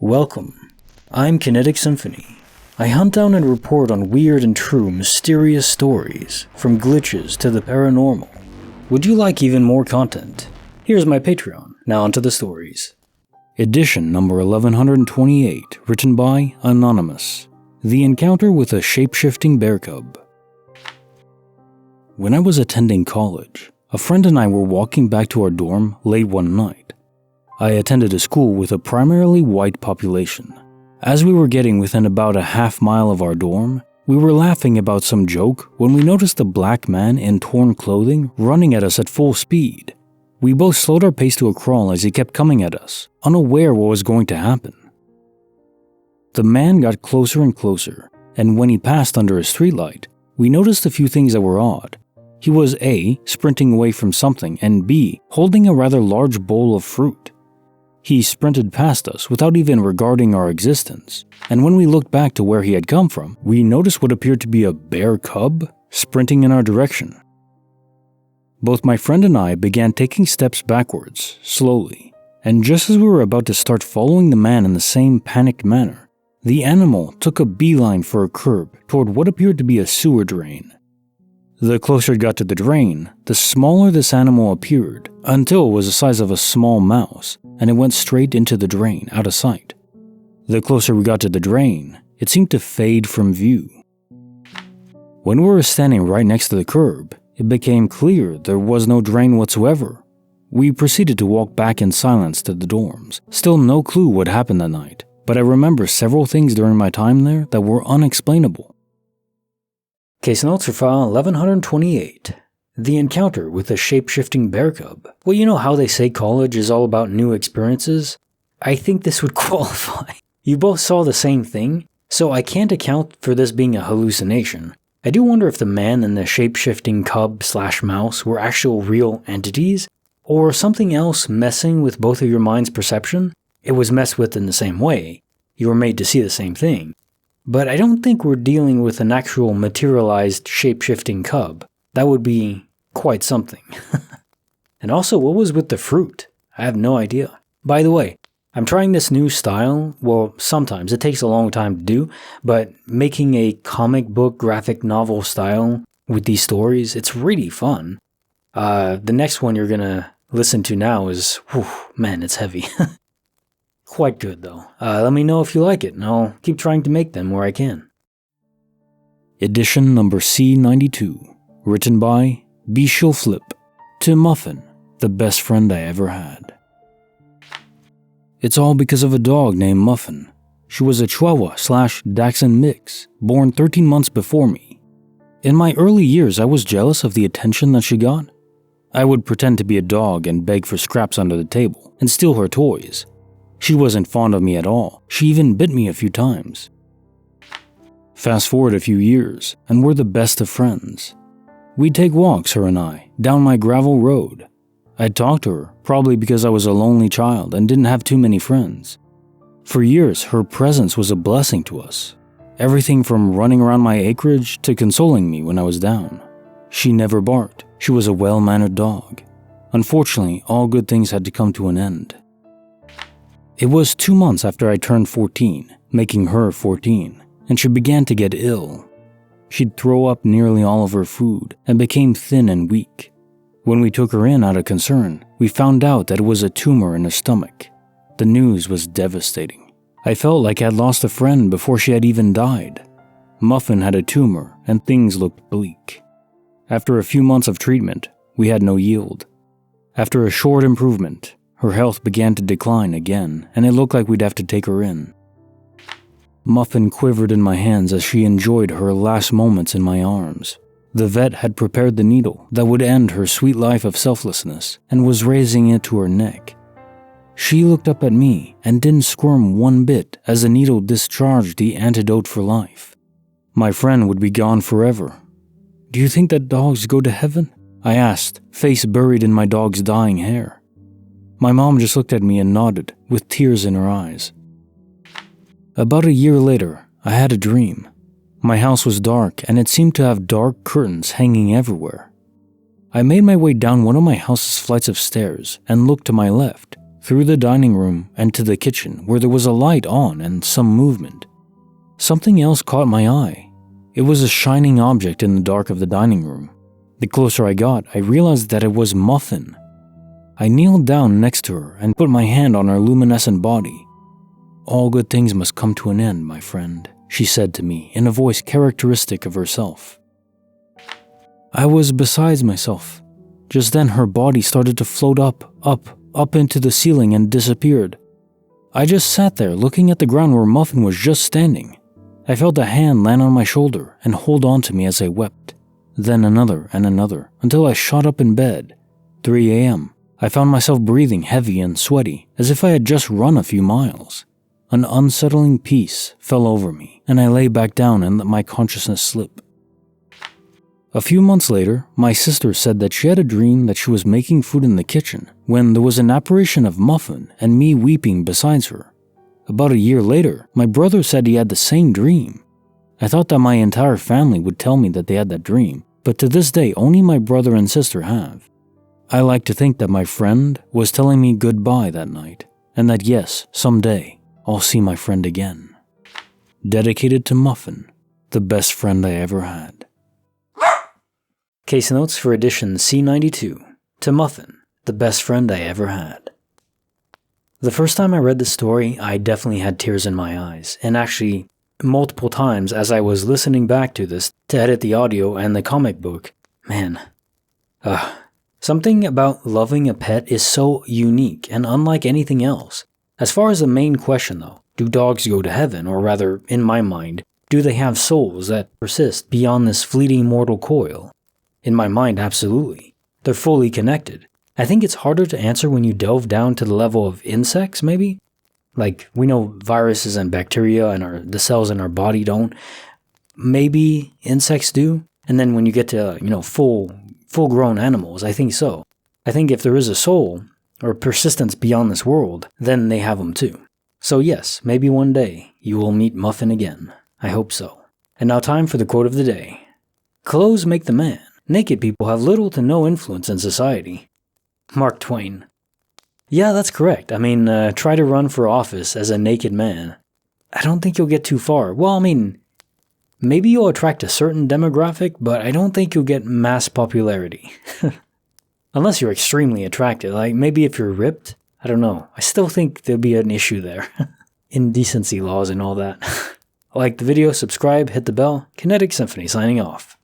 Welcome. I'm Kinetic Symphony. I hunt down and report on weird and true mysterious stories, from glitches to the paranormal. Would you like even more content? Here's my Patreon. Now onto the stories. Edition number 1128, written by Anonymous. The Encounter with a Shapeshifting Bear Cub. When I was attending college, a friend and I were walking back to our dorm late one night. I attended a school with a primarily white population. As we were getting within about a half mile of our dorm, we were laughing about some joke when we noticed a black man in torn clothing running at us at full speed. We both slowed our pace to a crawl as he kept coming at us, unaware what was going to happen. The man got closer and closer, and when he passed under a streetlight, we noticed a few things that were odd. He was A, sprinting away from something, and B, holding a rather large bowl of fruit. He sprinted past us without even regarding our existence, and when we looked back to where he had come from, we noticed what appeared to be a bear cub sprinting in our direction. Both my friend and I began taking steps backwards, slowly, and just as we were about to start following the man in the same panicked manner, the animal took a beeline for a curb toward what appeared to be a sewer drain. The closer it got to the drain, the smaller this animal appeared, until it was the size of a small mouse, and it went straight into the drain, out of sight. The closer we got to the drain, it seemed to fade from view. When we were standing right next to the curb, it became clear there was no drain whatsoever. We proceeded to walk back in silence to the dorms. Still no clue what happened that night, but I remember several things during my time there that were unexplainable. Case notes for file 1128. The Encounter with a Shapeshifting Bear Cub. Well, you know how they say college is all about new experiences? I think this would qualify. You both saw the same thing, so I can't account for this being a hallucination. I do wonder if the man and the shapeshifting cub/mouse were actual real entities, or something else messing with both of your mind's perception. It was messed with in the same way. You were made to see the same thing. But I don't think we're dealing with an actual materialized shapeshifting cub. That would be quite something. And also, what was with the fruit? I have no idea. By the way, I'm trying this new style. Well, sometimes it takes a long time to do, but making a comic book graphic novel style with these stories, it's really fun. The next one you're gonna listen to now is, whew, man, it's heavy. Quite good though. Let me know if you like it, and I'll keep trying to make them where I can. Edition number C92. Written by bsheelflip. To Muffin, the best friend I ever had. It's all because of a dog named Muffin. She was a Chihuahua/Dachshund mix, born 13 months before me. In my early years, I was jealous of the attention that she got. I would pretend to be a dog and beg for scraps under the table, and steal her toys. She wasn't fond of me at all. She even bit me a few times. Fast forward a few years, and we're the best of friends. We'd take walks, her and I, down my gravel road. I'd talk to her, probably because I was a lonely child and didn't have too many friends. For years, her presence was a blessing to us. Everything from running around my acreage to consoling me when I was down. She never barked. She was a well-mannered dog. Unfortunately, all good things had to come to an end. It was 2 months after I turned 14, making her 14, and she began to get ill. She'd throw up nearly all of her food and became thin and weak. When we took her in out of concern, we found out that it was a tumor in her stomach. The news was devastating. I felt like I had lost a friend before she had even died. Muffin had a tumor and things looked bleak. After a few months of treatment, we had no yield. After a short improvement, her health began to decline again, and it looked like we'd have to take her in. Muffin quivered in my hands as she enjoyed her last moments in my arms. The vet had prepared the needle that would end her sweet life of selflessness and was raising it to her neck. She looked up at me and didn't squirm one bit as the needle discharged the antidote for life. My friend would be gone forever. "Do you think that dogs go to heaven?" I asked, face buried in my dog's dying hair. My mom just looked at me and nodded, with tears in her eyes. About a year later, I had a dream. My house was dark, and it seemed to have dark curtains hanging everywhere. I made my way down one of my house's flights of stairs and looked to my left, through the dining room and to the kitchen where there was a light on and some movement. Something else caught my eye. It was a shining object in the dark of the dining room. The closer I got, I realized that it was Muffin. I kneeled down next to her and put my hand on her luminescent body. "All good things must come to an end, my friend," she said to me in a voice characteristic of herself. I was besides myself. Just then her body started to float up into the ceiling and disappeared. I just sat there looking at the ground where Muffin was just standing. I felt a hand land on my shoulder and hold on to me as I wept. Then another and another, until I shot up in bed. 3 a.m. I found myself breathing heavy and sweaty, as if I had just run a few miles. An unsettling peace fell over me, and I lay back down and let my consciousness slip. A few months later, my sister said that she had a dream that she was making food in the kitchen when there was an apparition of Muffin and me weeping beside her. About a year later, my brother said he had the same dream. I thought that my entire family would tell me that they had that dream, but to this day only my brother and sister have. I like to think that my friend was telling me goodbye that night, and that yes, someday I'll see my friend again. Dedicated to Muffin, the best friend I ever had. Case notes for edition C92. To Muffin, the best friend I ever had. The first time I read this story, I definitely had tears in my eyes, and actually multiple times as I was listening back to this to edit the audio and the comic book. Man, something about loving a pet is so unique and unlike anything else. As far as the main question though, do dogs go to heaven, or rather, in my mind, do they have souls that persist beyond this fleeting mortal coil? In my mind, absolutely. They're fully connected. I think it's harder to answer when you delve down to the level of insects, maybe? Like, we know viruses and bacteria and the cells in our body don't. Maybe insects do. And then when you get to, full-grown animals, I think so. I think if there is a soul, or persistence beyond this world, then they have them too. So yes, maybe one day you will meet Muffin again. I hope so. And now time for the quote of the day. Clothes make the man. Naked people have little to no influence in society. Mark Twain. Yeah, that's correct. I mean, try to run for office as a naked man. I don't think you'll get too far. Well, I mean, maybe you'll attract a certain demographic, but I don't think you'll get mass popularity. Unless you're extremely attractive, like maybe if you're ripped, I don't know. I still think there'll be an issue there. Indecency laws and all that. Like the video, subscribe, hit the bell. Kinetic Symphony signing off.